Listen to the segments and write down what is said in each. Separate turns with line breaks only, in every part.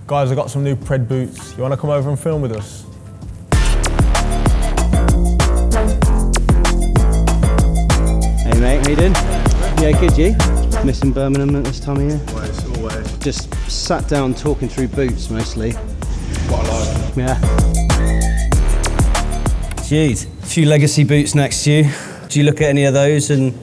Guys, I've got some new Pred boots. You want to come over and film with us?
Hey mate, how you doing? Yeah, good, you? Missing Birmingham at this time of year?
Always.
Just sat down talking through boots mostly.
What I like.
Yeah. Jude, a few legacy boots next to you. Do you look at any of those? And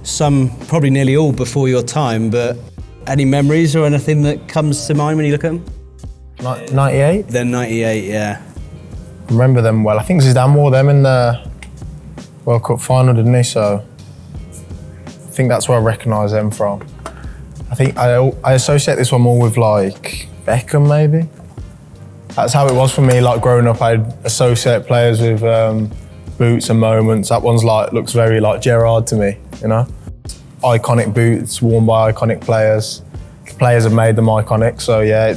some, probably nearly all before your time, but any memories or anything that comes to mind when you look at them?
98?
They're 98, yeah.
Remember them well. I think Zidane wore them in the World Cup final, didn't he? So I think that's where I recognise them from. I think I associate this one more with like Beckham, maybe. That's how it was for me. Like growing up, I'd associate players with boots and moments. That one's like looks very like Gerrard to me, you know. Iconic boots worn by iconic players. The players have made them iconic. So yeah,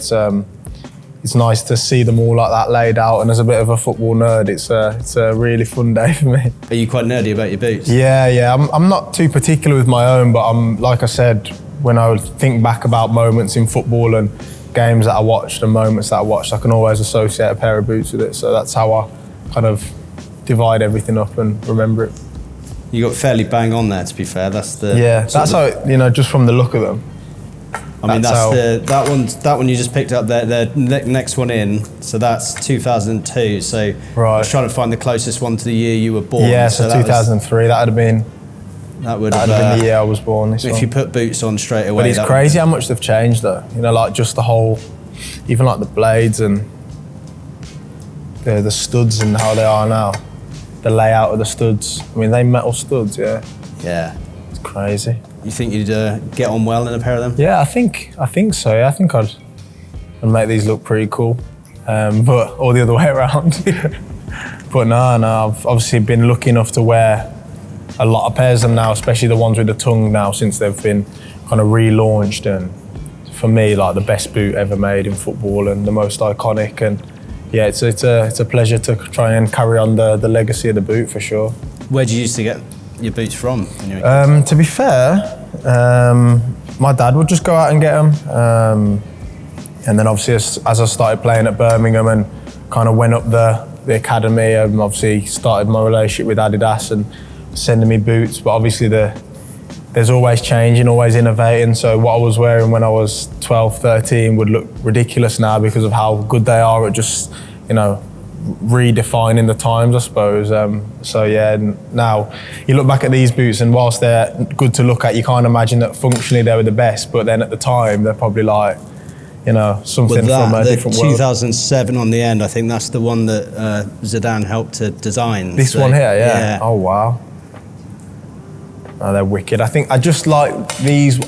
it's nice to see them all like that laid out. And as a bit of a football nerd, it's a really fun day for me.
Are you quite nerdy about your boots?
Yeah. I'm not too particular with my own, but I'm like I said, when I would think back about moments in football and games that I watched and moments that I watched, I can always associate a pair of boots with it. So that's how I kind of divide everything up and remember it.
You got fairly bang on there, to be fair. That's the
that's how it, you know, just from the look of them.
I mean, that one you just picked up. The next one in, so that's 2002. So
right.
I was trying to find the closest one to the year you were born.
Yeah, so 2003. That would have been the year I was born.
If you put boots on straight away.
But it's crazy how much they've changed, though. You know, like just the whole, even like the blades and the studs and how they are now. The layout of the studs. I mean, they metal studs, yeah.
Yeah.
It's crazy.
You think you'd get on well in a pair of them?
Yeah, I think so. Yeah, I think I'd make these look pretty cool, but all the other way around. But no, I've obviously been lucky enough to wear a lot of pairs of them now, especially the ones with the tongue now, since they've been kind of relaunched. And for me, like the best boot ever made in football and the most iconic. And yeah, it's a pleasure to try and carry on the legacy of the boot for sure.
Where did you used to get your boots from?
To be fair, my dad would just go out and get them. And then obviously as I started playing at Birmingham and kind of went up the academy, I obviously started my relationship with Adidas and sending me boots. But obviously there's always changing, always innovating. So what I was wearing when I was 12, 13 would look ridiculous now because of how good they are at just, you know, redefining the times, I suppose. So yeah, now you look back at these boots and whilst they're good to look at, you can't imagine that functionally they were the best, but then at the time they're probably like, you know, something from a different world.
2007 on the end, I think that's the one that Zidane helped to design.
This one here, yeah. Oh wow. Oh, they're wicked. I think I just like these.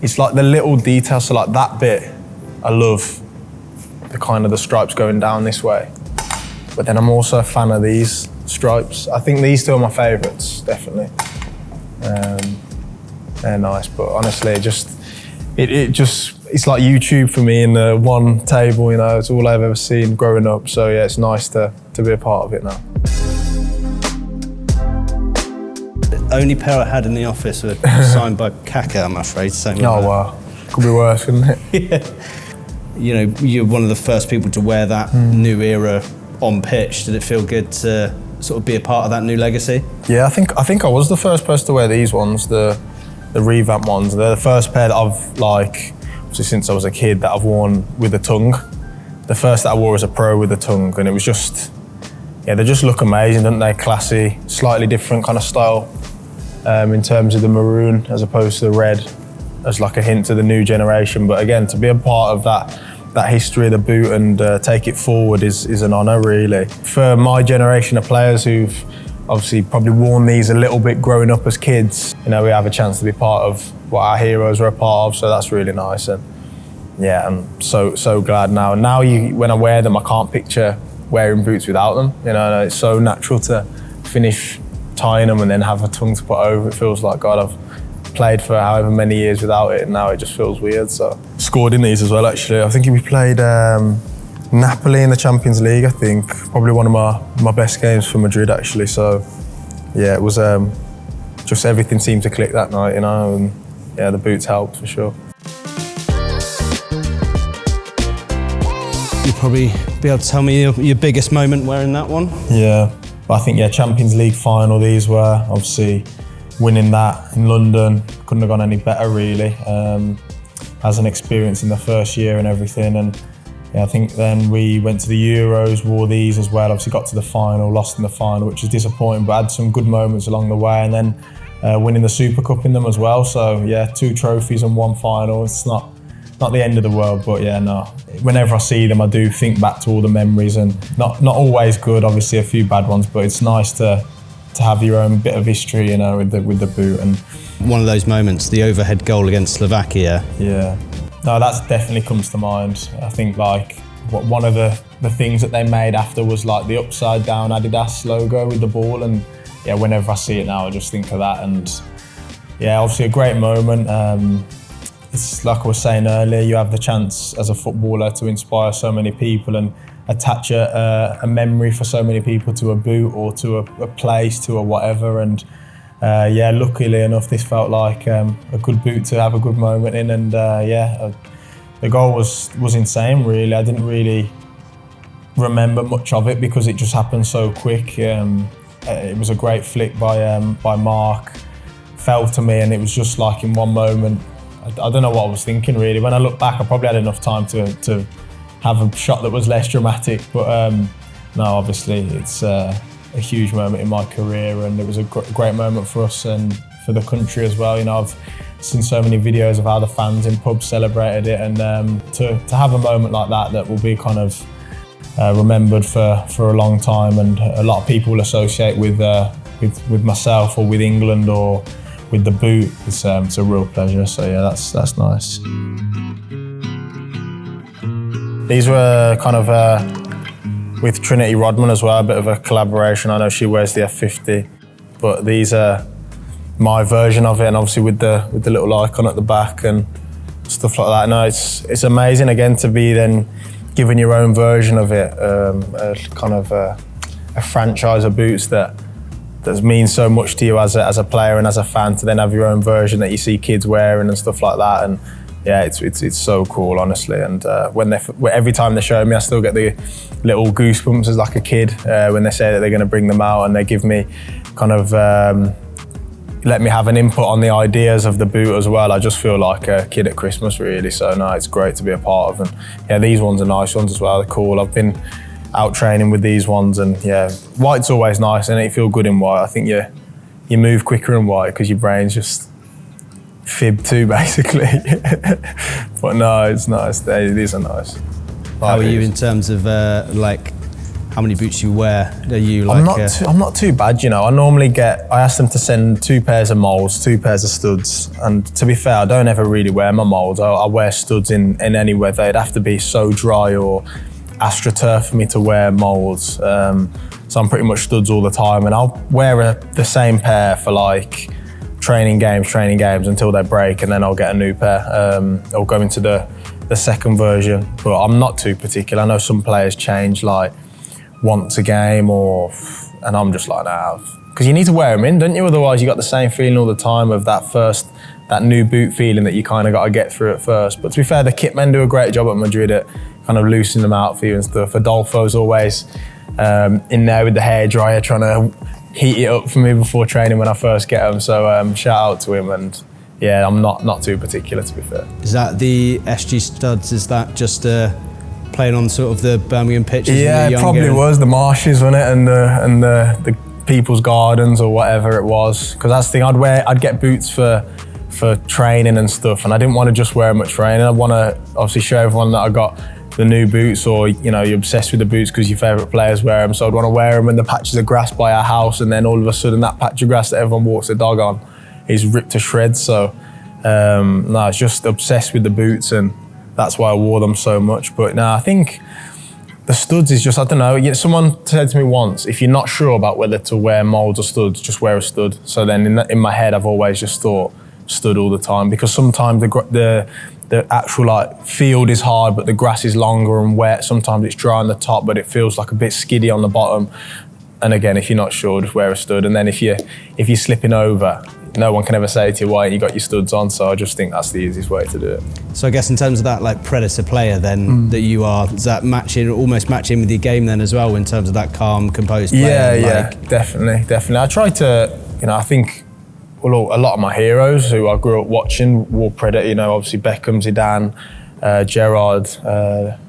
It's like the little details, so like that bit, I love the kind of the stripes going down this way. But then I'm also a fan of these stripes. I think these two are my favourites, definitely. They're nice, but honestly, it's like YouTube for me in the one table, you know, it's all I've ever seen growing up. So yeah, it's nice to be a part of it now.
The only pair I had in the office were signed by Kaka, I'm afraid.
Oh wow, could be worse, couldn't it?
Yeah. You know, you're one of the first people to wear that new era on pitch. Did it feel good to sort of be a part of that new legacy? Yeah,
I think I was the first person to wear these ones, the revamp ones. They're the first pair that I've, like, obviously since I was a kid, that I've worn with the tongue. The first that I wore as a pro with the tongue, and it was just, yeah, they just look amazing, don't they? Classy, slightly different kind of style in terms of the maroon as opposed to the red, as like a hint to the new generation. But again, to be a part of that history of the boot and take it forward is an honour, really. For my generation of players who've obviously probably worn these a little bit growing up as kids, you know, we have a chance to be part of what our heroes were a part of, so that's really nice. And yeah, I'm so glad now. Now when I wear them, I can't picture wearing boots without them. You know, it's so natural to finish tying them and then have a tongue to put over. It feels like, God, I've played for however many years without it, and now it just feels weird. So scored in these as well, actually. I think we played Napoli in the Champions League, I think. Probably one of my best games for Madrid, actually. So yeah, it was just everything seemed to click that night, you know, and yeah, the boots helped for sure.
You'll probably be able to tell me your biggest moment wearing that one.
Yeah, but I think, Champions League final, these were obviously winning that in London. Couldn't have gone any better, really, as an experience in the first year and everything. And I think then we went to the Euros, wore these as well, obviously got to the final, lost in the final, which was disappointing, but had some good moments along the way. And then winning the Super Cup in them as well. So, 2 trophies and 1 final. It's not the end of the world, but whenever I see them, I do think back to all the memories, and not always good, obviously a few bad ones, but it's nice to have your own bit of history, with the boot. And
one of those moments, the overhead goal against Slovakia.
Yeah, no, that definitely comes to mind. I think one of the things that they made after was like the upside down Adidas logo with the ball, and whenever I see it now, I just think of that. And obviously a great moment. It's like I was saying earlier, you have the chance as a footballer to inspire so many people and attach a memory for so many people to a boot or to a place, to a whatever. And luckily enough, this felt like a good boot to have a good moment in. And the goal was insane, really. I didn't really remember much of it because it just happened so quick. It was a great flick by Mark, fell to me, and it was just like in one moment. I don't know what I was thinking, really. When I look back, I probably had enough time to have a shot that was less dramatic. But no, obviously, it's a huge moment in my career, and it was a great moment for us and for the country as well. I've seen so many videos of how the fans in pubs celebrated it, and to have a moment like that will be kind of remembered for a long time, and a lot of people will associate with myself or with England or with the boot. It's a real pleasure. So that's nice. These were kind of with Trinity Rodman as well, a bit of a collaboration. I know she wears the F50, but these are my version of it, and obviously with the little icon at the back and stuff like that. No, it's amazing again to be then given your own version of it, a franchise of boots that means so much to you as a player and as a fan, to then have your own version that you see kids wearing and stuff like that. And it's so cool, honestly. And every time they show me, I still get the little goosebumps as like a kid when they say that they're going to bring them out, and they give me kind of let me have an input on the ideas of the boot as well. I just feel like a kid at Christmas, really. So no, it's great to be a part of. And these ones are nice ones as well. They're cool. I've been out training with these ones, and white's always nice, and you feel good in white. I think you move quicker in white because your brain's just fib too, basically. But no, it's nice. These are nice.
How are you in terms of how many boots you wear? Are you like?
I'm not too bad, I normally I ask them to send 2 pairs of molds, 2 pairs of studs, and to be fair, I don't ever really wear my molds. I wear studs in any weather. It'd have to be so dry or AstroTurf for me to wear molds. So I'm pretty much studs all the time, and I'll wear the same pair for like training games until they break, and then I'll get a new pair. I'll go into the second version, but I'm not too particular. I know some players change like once a game, and I'm just like, nah, because you need to wear them in, don't you? Otherwise you got the same feeling all the time of that new boot feeling that you kind of got to get through at first. But to be fair, the kit men do a great job at Madrid at kind of loosening them out for you and stuff. Adolfo's always in there with the hairdryer trying to heat it up for me before training when I first get them. So shout out to him. And I'm not too particular, to be fair.
Is that the SG studs? Is that just playing on sort of the Birmingham pitches?
Yeah, it probably was the marshes, wasn't it, and the people's gardens or whatever it was. Because that's the thing. I'd get boots for training and stuff, and I didn't want to just wear them at training. I want to obviously show everyone that I got the new boots, or you're obsessed with the boots because your favourite players wear them. So I'd want to wear them in the patches of grass by our house, and then all of a sudden that patch of grass that everyone walks their dog on is ripped to shreds. So no, I was just obsessed with the boots, and that's why I wore them so much. But no, I think the studs is just, I don't know. Someone said to me once, if you're not sure about whether to wear molds or studs, just wear a stud. So then in my head, I've always just thought stud all the time, because sometimes the actual field is hard, but the grass is longer and wet. Sometimes it's dry on the top, but it feels like a bit skiddy on the bottom. And again, if you're not sure, just wear a stud. And then if you're slipping over, no one can ever say to you, why ain't you got your studs on? So I just think that's the easiest way to do it.
So I guess in terms of that like predator player then that you are, does that almost match in with your game then as well in terms of that calm, composed player?
Yeah, definitely. I try to, I think a lot of my heroes who I grew up watching wore predator, obviously Beckham, Zidane, Gerrard,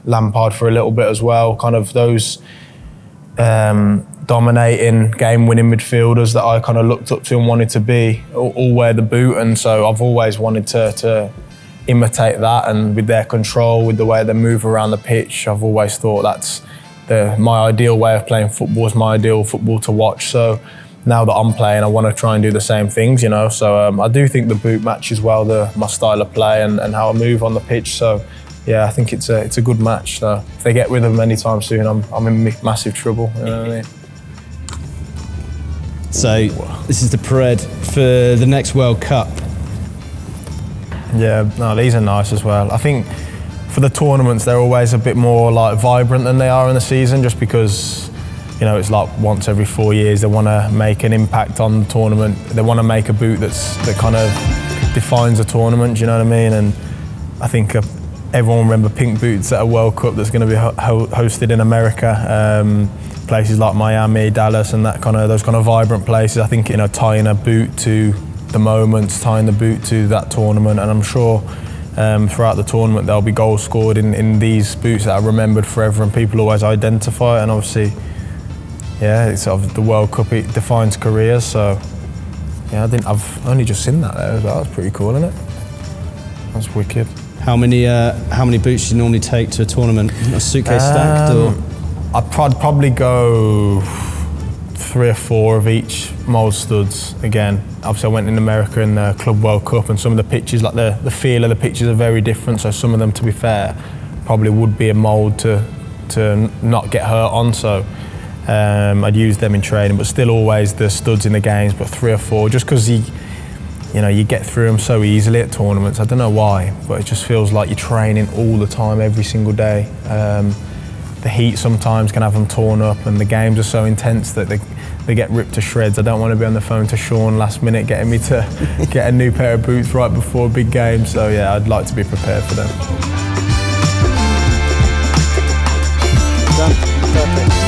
Lampard for a little bit as well, kind of those dominating, game-winning midfielders that I kind of looked up to and wanted to be, all wear the boot, and so I've always wanted to imitate that, and with their control, with the way they move around the pitch, I've always thought that's my ideal way of playing football, is my ideal football to watch. So now that I'm playing, I want to try and do the same things, so I do think the boot matches well my style of play and how I move on the pitch. So yeah, I think it's a good match. So if they get rid of them anytime soon, I'm in massive trouble. You know what I mean?
So this is the parade for the next World Cup.
Yeah, no, these are nice as well. I think for the tournaments, they're always a bit more like vibrant than they are in the season, just because it's like once every 4 years they want to make an impact on the tournament. They want to make a boot that kind of defines a tournament. Do you know what I mean? And I think everyone remember pink boots at a World Cup that's going to be hosted in America. Places like Miami, Dallas, and those kind of vibrant places. I think tying a boot to the moments, tying the boot to that tournament, and I'm sure throughout the tournament there'll be goals scored in these boots that are remembered forever, and people always identify it. And obviously, yeah, it's sort of the World Cup, it defines careers. So yeah, I've only just seen that there as well. That's pretty cool, isn't it? That's wicked.
How many boots do you normally take to a tournament? A suitcase stacked or?
I'd probably go 3 or 4 of each mould studs again. Obviously I went in America in the Club World Cup, and some of the pitches, like the feel of the pitches are very different, so some of them, to be fair, probably would be a mould to not get hurt on, so I'd use them in training, but still always the studs in the games, but 3 or 4, just because you get through them so easily at tournaments. I don't know why, but it just feels like you're training all the time, every single day. The heat sometimes can have them torn up, and the games are so intense that they get ripped to shreds. I don't want to be on the phone to Sean last minute getting me to get a new pair of boots right before a big game. So yeah, I'd like to be prepared for them.
Done. Perfect.